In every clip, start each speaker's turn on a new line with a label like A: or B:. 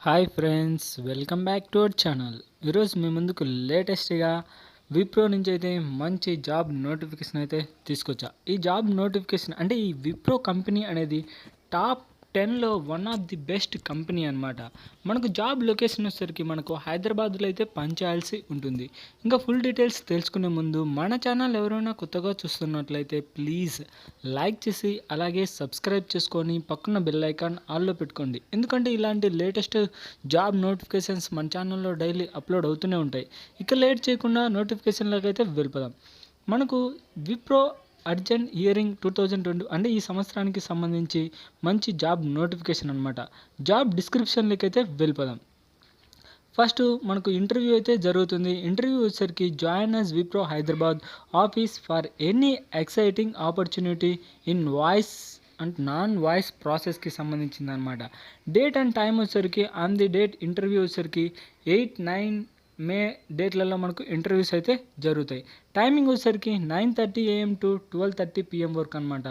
A: Hi friends, welcome back to our channel. ఈరోజు మీ ముందుకు లేటెస్ట్గా విప్రో నుంచి అయితే మంచి జాబ్ నోటిఫికేషన్ అయితే తీసుకొచ్చా. ఈ జాబ్ నోటిఫికేషన్ అంటే ఈ విప్రో కంపెనీ అనేది టాప్ 10లో one of the best company అనమాట. మనకు జాబ్ లొకేషన్ వచ్చేసరికి మనకు హైదరాబాద్లో అయితే పనిచేయాల్సి ఉంటుంది. ఇంకా ఫుల్ డీటెయిల్స్ తెలుసుకునే ముందు మన ఛానల్ ఎవరైనా కొత్తగా చూస్తున్నట్లయితే ప్లీజ్ లైక్ చేసి అలాగే సబ్స్క్రైబ్ చేసుకొని పక్కన బెల్ ఐకాన్ ఆల్లో పెట్టుకోండి. ఎందుకంటే ఇలాంటి లేటెస్ట్ జాబ్ నోటిఫికేషన్స్ మన ఛానల్లో డైలీ అప్లోడ్ అవుతూనే ఉంటాయి. ఇక లేట్ చేయకుండా నోటిఫికేషన్లోకి అయితే వెళ్ళిపోదాం. మనకు విప్రో అర్జెంట్ హియరింగ్ 2020 అంటే ఈ సంవత్సరానికి సంబంధించి మంచి జాబ్ నోటిఫికేషన్ అనమాట. జాబ్ డిస్క్రిప్షన్లోకి అయితే వెళ్ళిపోదాం. ఫస్ట్ మనకు ఇంటర్వ్యూ అయితే జరుగుతుంది. ఇంటర్వ్యూ వచ్చేసరికి join as Wipro Hyderabad office for any exciting opportunity in voice and non voice ప్రాసెస్కి సంబంధించింది అనమాట. డేట్ అండ్ టైం వచ్చేసరికి ఆన్ ది డేట్ ఇంటర్వ్యూ వచ్చేసరికి 8-9 మే డేట్లలో మనకు ఇంటర్వ్యూస్ అయితే జరుగుతాయి. టైమింగ్ వచ్చేసరికి 9:30 AM టు 12:30 PM వరకు అనమాట.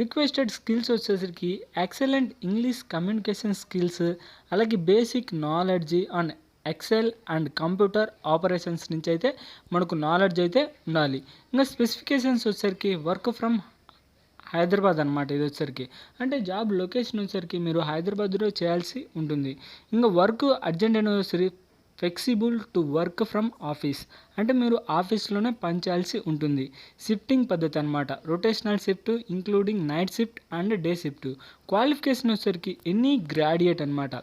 A: రిక్వెస్టెడ్ స్కిల్స్ వచ్చేసరికి ఎక్సలెంట్ ఇంగ్లీష్ కమ్యూనికేషన్ స్కిల్స్, అలాగే basic knowledge on Excel and computer operations నుంచి అయితే మనకు నాలెడ్జ్ అయితే ఉండాలి. ఇంకా స్పెసిఫికేషన్స్ వచ్చేసరికి వర్క్ ఫ్రమ్ హైదరాబాద్ అనమాట. ఇది వచ్చేసరికి అంటే జాబ్ లొకేషన్ వచ్చేసరికి మీరు హైదరాబాద్లో చేయాల్సి ఉంటుంది. ఇంకా వర్క్ అర్జెంట్ అనేసరి flexible to work from office అంటే మీరు ఆఫీస్లోనే పనిచేయాల్సి ఉంటుంది. షిఫ్టింగ్ పద్ధతి అనమాట. Rotational shift including night shift and day shift. Qualification వచ్చేసరికి ఎనీ గ్రాడ్యుయేట్ అనమాట.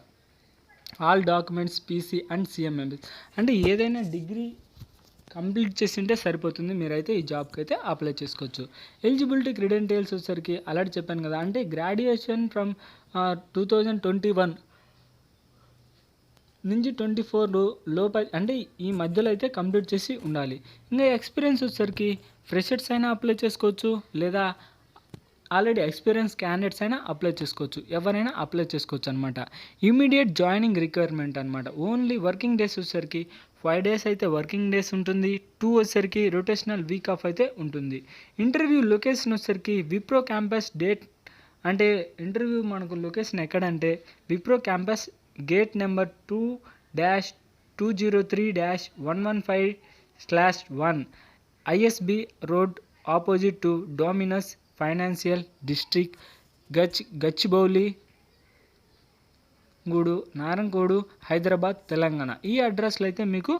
A: All documents PC and CMMS అంటే ఏదైనా డిగ్రీ కంప్లీట్ చేసింటే సరిపోతుంది. మీరైతే ఈ జాబ్కి అయితే అప్లై చేసుకోవచ్చు. ఎలిజిబిలిటీ క్రెడెంటియల్స్ వచ్చేసరికి అలాంటి చెప్పాను కదా, అంటే గ్రాడ్యుయేషన్ ఫ్రమ్ 2021 నుంచి 24 లోప అంటే ఈ మధ్యలో అయితే కంప్లీట్ చేసి ఉండాలి. ఇంకా ఎక్స్పీరియన్స్ వచ్చేసరికి ఫ్రెషర్స్ అయినా అప్లై చేసుకోవచ్చు, లేదా ఆల్రెడీ ఎక్స్పీరియన్స్ క్యాండిడేట్స్ అయినా అప్లై చేసుకోవచ్చు. ఎవరైనా అప్లై చేసుకోవచ్చు అనమాట. ఇమీడియట్ జాయినింగ్ రిక్వైర్మెంట్ అనమాట. ఓన్లీ వర్కింగ్ డేస్ వచ్చేసరికి 5 days అయితే వర్కింగ్ డేస్ ఉంటుంది. 2 వచ్చేసరికి రొటేషనల్ వీక్ ఆఫ్ అయితే ఉంటుంది. ఇంటర్వ్యూ లొకేషన్ వచ్చేసరికి విప్రో క్యాంపస్ డేట్ అంటే ఇంటర్వ్యూ మనకు లొకేషన్ ఎక్కడంటే Wipro campus gate number 2-203-115/1 ISB road opposite to Domino's financial district Gachibowli గూడు నారంకోడు హైదరాబాద్ తెలంగాణ. ఈ అడ్రస్లో అయితే మీకు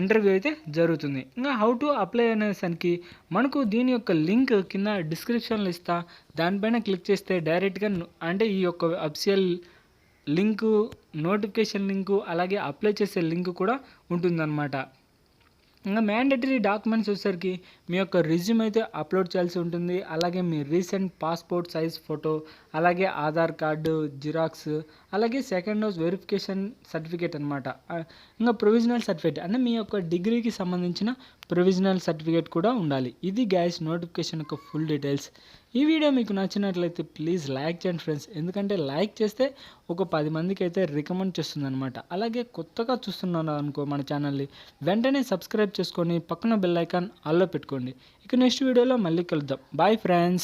A: ఇంటర్వ్యూ అయితే జరుగుతుంది. ఇంకా హౌ టు అప్లై అనేసరికి మనకు దీని యొక్క లింక్ కింద డిస్క్రిప్షన్లో ఇస్తా. దానిపైన క్లిక్ చేస్తే డైరెక్ట్గా అంటే ఈ యొక్క అఫిషియల్ లింకు, నోటిఫికేషన్ లింకు, అలాగే అప్లై చేసే లింక్ కూడా ఉంటుందన్నమాట. ఇంకా మ్యాండేటరీ డాక్యుమెంట్స్ వచ్చేసరికి మీ యొక్క రెజ్యూమ్ అయితే అప్లోడ్ చేయాల్సి ఉంటుంది. అలాగే మీ రీసెంట్ పాస్పోర్ట్ సైజ్ ఫోటో, అలాగే ఆధార్ కార్డు జిరాక్స్, అలాగే సెకండ్ డోస్ వెరిఫికేషన్ సర్టిఫికేట్ అనమాట. ఇంకా ప్రొవిజనల్ సర్టిఫికేట్ అంటే మీ యొక్క డిగ్రీకి సంబంధించిన ప్రొవిజనల్ సర్టిఫికేట్ కూడా ఉండాలి. ఇది గ్యాస్ నోటిఫికేషన్ యొక్క ఫుల్ డీటెయిల్స్. ఈ వీడియో మీకు నచ్చినట్లయితే ప్లీజ్ లైక్ చేయండి ఫ్రెండ్స్. ఎందుకంటే లైక్ చేస్తే ఒక 10 మందికి అయితే రికమెండ్ చేస్తుంది అనమాట. అలాగే కొత్తగా చూస్తున్నాను అనుకో మన ఛానల్ని, వెంటనే సబ్స్క్రైబ్ చేసుకొని పక్కన బెల్ ఐకాన్ ఆల్లో పెట్టుకోండి. ఇక నెక్స్ట్ వీడియోలో మళ్ళీ కలుద్దాం. Bye friends.